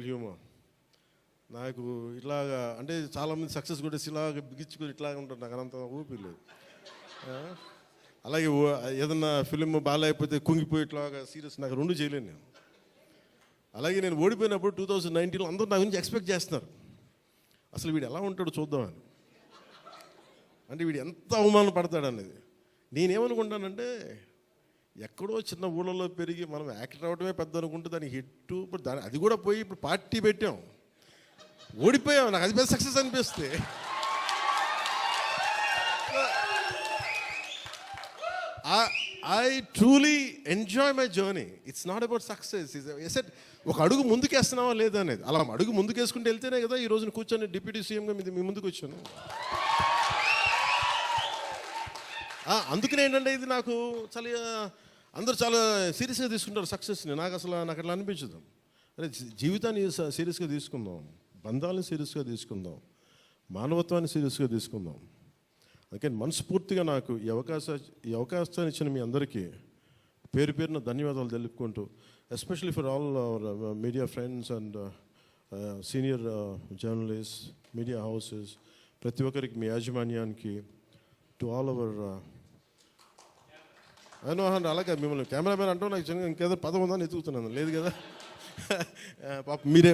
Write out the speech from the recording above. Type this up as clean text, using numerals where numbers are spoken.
Humour నాకు ఇట్లాగా అంటే చాలామంది సక్సెస్ కూడా ఇలాగ బిగించుకొని ఇట్లాగ ఉంటారు. నాకు అంత ఊపి లేదు. అలాగే ఏదన్నా ఫిలిం బాగాలేకపోతే కుంగిపోయి ఇట్లాగా సీరియస్ నాకు రెండు చేయలేను నేను. అలాగే నేను ఓడిపోయినప్పుడు 2019లో అందరూ నా గురించి ఎక్స్పెక్ట్ చేస్తున్నారు, అసలు వీడు ఎలా ఉంటాడో చూద్దామని. అంటే వీడు ఎంత అవమానం పడతాడు అనేది. నేనేమనుకుంటానంటే ఎక్కడో చిన్న ఊళ్ళలో పెరిగి మనం యాక్టర్ అవ్వడమే పెద్ద అనుకుంటే దానికి హిట్, ఇప్పుడు దాని అది కూడా పోయి ఇప్పుడు పార్టీ పెట్టాం, ఓడిపోయాం. నాకు అది పెద్ద సక్సెస్ అనిపిస్తే I truly enjoy my journey. It's not about success. I said ఒక అడుగు ముందుకేస్తున్నావా లేదా అనేది. అలా అడుగు ముందుకేసుకుంటూ వెళ్తేనే కదా ఈ రోజున కూర్చొని డిప్యూటీ సీఎంగా మీ ముందుకు వచ్చాను. అందుకనే ఏంటంటే ఇది నాకు చాలా అందరూ చాలా సీరియస్గా తీసుకుంటారు సక్సెస్ని. నాకు అట్లా అనిపించదు. అరే జీవితాన్ని సీరియస్గా తీసుకుందాం, బంధాలను సీరియస్గా తీసుకుందాం, మానవత్వాన్ని సీరియస్గా తీసుకుందాం. అందుకని మనస్ఫూర్తిగా నాకు ఈ అవకాశాన్ని ఇచ్చిన మీ అందరికీ పేరు పేరున ధన్యవాదాలు తెలుపుకుంటూ, especially for all our media friends and senior journalist, media houses, ప్రతి ఒక్కరికి, మీ యాజమాన్యానికి, టు ఆల్ అవర్ అలాగే మిమ్మల్ని కెమెరామెన్ అంటూ నాకు చిన్న ఇంకేదో పదం ఉందని ఎత్తుకుతున్నాను, లేదు కదా పాప మీరే